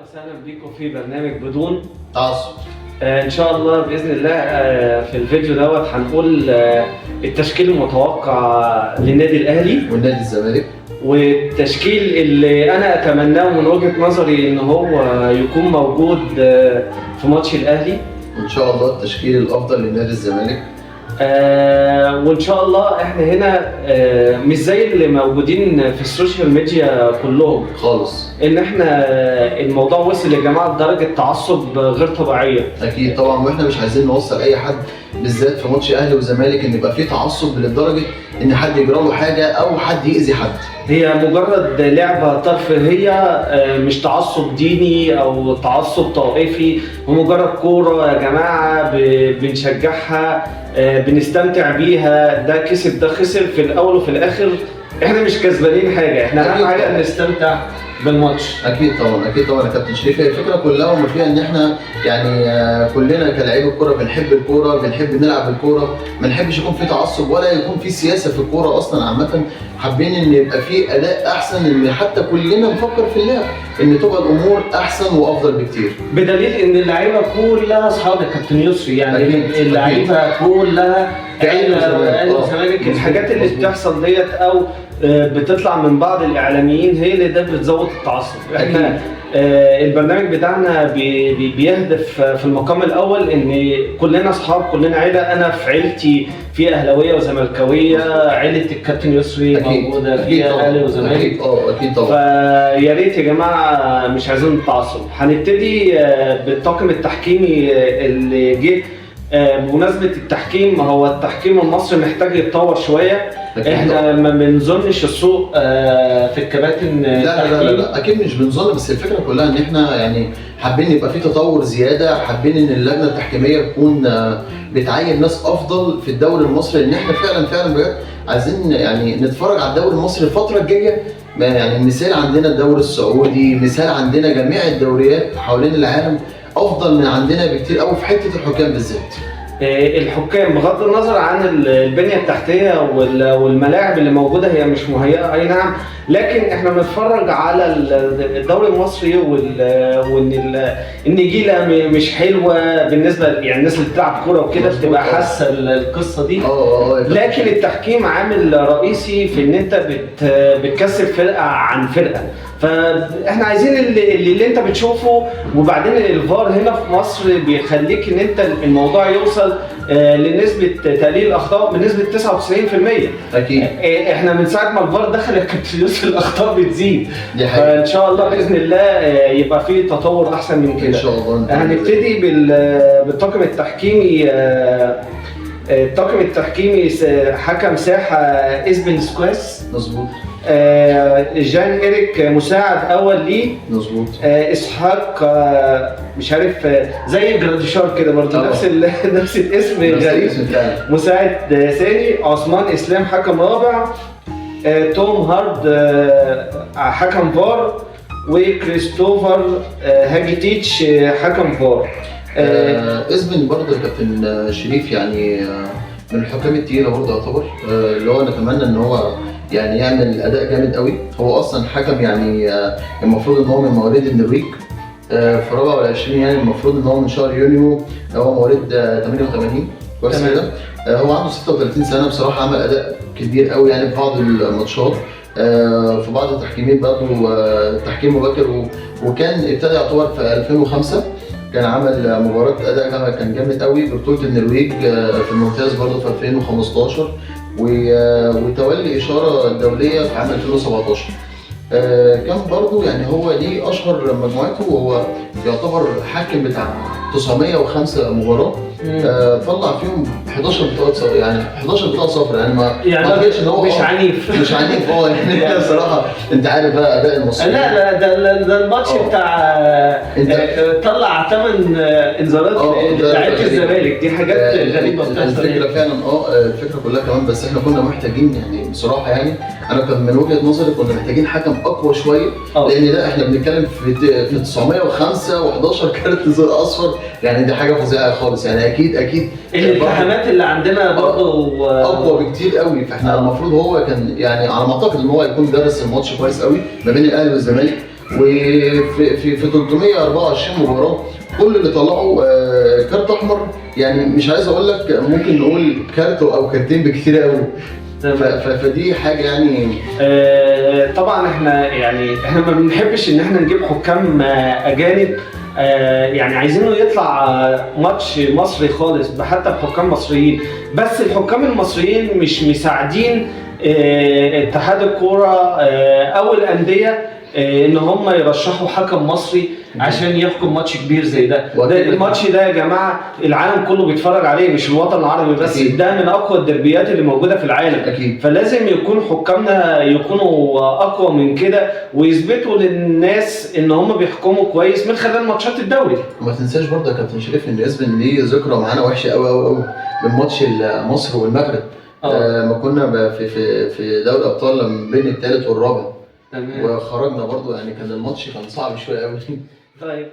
وسهلا بيكم في برنامج بدون تعصب. ان شاء الله باذن الله. في الفيديو دوت هنقول التشكيل المتوقع للنادي الاهلي والنادي الزمالك، والتشكيل اللي انا اتمناه من وجهه نظري ان هو يكون موجود في ماتش الاهلي، وان شاء الله التشكيل الافضل لنادي الزمالك. وان شاء الله احنا هنا مش زي اللي موجودين في السوشيال ميديا كلهم خالص. ان احنا الموضوع وصل يا جماعه لدرجه تعصب غير طبيعيه. اكيد طبعا، واحنا مش عايزين نوصل اي حد بالذات في ماتش اهلي وزمالك ان يبقى فيه تعصب لدرجه ان حد يجرى له حاجه او حد يأذي حد. هي مجرد لعبه ترفيهيه، مش تعصب ديني او تعصب طائفي، ومجرد كوره يا جماعه بنشجعها، بنستمتع بيها. ده كسب ده خسر، في الاول وفي الاخر احنا مش كسبانين حاجه، احنا اهم حاجه نستمتع بالماتش. اكيد طبعا يا كابتن شريف. هي الفكره كلها وما فيها ان احنا يعني كلنا كلاعيبه الكوره بنحب الكوره، بنحب نلعب الكوره، ما نحبش يكون في تعصب ولا يكون في سياسه في الكوره اصلا عامه. حابين ان يبقى في اداء احسن، ان حتى كلنا نفكر في اللعب ان تبقى الامور احسن وافضل بكتير. بدليل ان اللعيبه كلها اصحاب يا كابتن يسري، يعني اللعيبه كلها عيله واهلي وزمالك. الحاجات اللي بتحصل ديت او بتطلع من بعض الاعلاميين هي اللي ده بتزود التعصب. احنا البرنامج بتاعنا بيهدف في المقام الاول ان كلنا اصحاب، كلنا عيله. انا في عيلتي في اهلاويه وزملكاويه، عيله الكابتن يسري موجوده فيها اهلي وزمالك. اكيد طبعا. فيا ريت يا جماعه مش عايزين التعصب. هنبتدي بالطاقم التحكيمي اللي جه. بمناسبه التحكيم، هو التحكيم المصري محتاج يتطور شويه. احنا ما بنظنش السوق في الكباتن. لا اكيد مش بنظن، بس الفكره كلها ان احنا يعني حابين يبقى في تطور زياده، حابين ان اللجنه التحكيميه تكون بتعين ناس افضل في الدوري المصري، ان احنا فعلا بجد عايزين يعني نتفرج على الدوري المصري الفتره الجايه. يعني مثال عندنا الدوري السعودي، مثال عندنا جميع الدوريات حوالين العالم افضل من عندنا بكتير قوي في حته الحكام بالذات. الحكام بغض النظر عن البنيه التحتيه والملاعب اللي موجوده، هي مش مهيئه اي نعم، لكن احنا بنتفرج على الدوري المصري وان النجيله مش حلوه بالنسبه يعني الناس اللي بتلعب كوره وكده بتبقى حاسه القصه دي. لكن التحكيم عامل رئيسي في ان انت بتكسب فرقه عن فرقه. فاحنا عايزين اللي انت بتشوفه. وبعدين الفار هنا في مصر بيخليك ان انت الموضوع يوصل لنسبه تقليل الاخطاء بنسبه 99%. اكيد. احنا من ساعه ما الفار دخل يا كابتن يوسف الاخطاء بتزيد. دي حقيقة. فان شاء الله باذن الله يبقى في تطور احسن من كده ان شاء الله. هنبتدي بالطاقم التحكيمي. الطاقم التحكيمي حكم ساحه اسبن سكواس، مظبوط. جان إيريك مساعد اول ليه، مظبوط. اسحاق مش عارف زي جراديشار كده برضه نفس الاسم غريب. مساعد ثاني. عثمان اسلام حكم رابع. توم هارد حكم فار. وكريستوفر هاجيتيتش حكم فار. اسبن برضه يا كابتن شريف يعني من الحكام التقيله برضه يعتبر، اللي هو نتمنى ان هو يعني يعمل اداء جامد قوي. هو اصلا حكم يعني المفروض ان هو من مواليد النرويج في 24 يعني المفروض ان هو من شهر يونيو. هو مواليد 88 كويس كده. هو عنده 36 سنه بصراحه، عمل اداء كبير قوي يعني في بعض الماتشات، في بعض التحكيمات برضه تحكيم مبكر، وكان ابتدى يعتبر في 2005 كان عمل مباراة أداء كان جامد قوي ببطولة النرويج في الممتاز برضه في 2015، وتولي إشارة دولية في عام 2017. كان برضه يعني هو ليه أشهر مجموعته، وهو يعتبر حاكم بتاع 905 مباراة. طلع فيهم 11 بطاقات صفر، يعني 11 بطاقة صفر، يعني ما اعتقدش ان هو مش عنيف. مش عنيف. يعني بصراحة انت عارف بقى اداء المصريين. لا ده الماتش بتاع طلع 8 انذارات لعيبة الزمالك. دي حاجات غريبة بتحصل. الفكرة فعلا الفكرة كلها كمان، بس احنا كنا محتاجين يعني بصراحة يعني انا كان من وجهة نظري كنا محتاجين حكم اقوى شوية، لان ده احنا بنتكلم في 905 و11 كارت انذار اصفر، يعني دي حاجة فظيعة خالص. يعني اكيد الالتحامات اللي عندنا برضه اقوى بكتير قوي. فاحنا المفروض هو كان يعني على ما اعتقد ان هو يكون درس الماتش كويس قوي ما بين الاهلي والزمالك، وفي 324 مباراه كل اللي طلعوا كارت احمر. يعني مش عايز اقول لك، ممكن نقول كارت او كارتين بكتير قوي. فدي حاجه يعني طبعا احنا ما بنحبش ان احنا نجيب حكام اجانب. يعني عايزينه يطلع ماتش مصري خالص حتى بحكام مصريين، بس الحكام المصريين مش مساعدين اتحاد الكوره او الانديه ان هم يرشحوا حكم مصري عشان يحكم ماتش كبير زي ده. الماتش ده يا جماعه العالم كله بيتفرج عليه، مش الوطن العربي بس. أكيد. ده من اقوى الدربيات اللي موجوده في العالم. أكيد. فلازم يكون حكامنا يكونوا اقوى من كده، ويثبتوا للناس ان هم بيحكموا كويس من خلال ماتشات الدوري. وما تنساش برضه يا كابتن شريف ان اسبن ليه ذكرى معانا وحشه قوي قوي قوي من ماتش مصر والمغرب. ما كنا في دوري ابطال بين الثالث والرابع. تمام. وخرجنا برضه، يعني كان الماتش كان صعب شويه قوي. طيب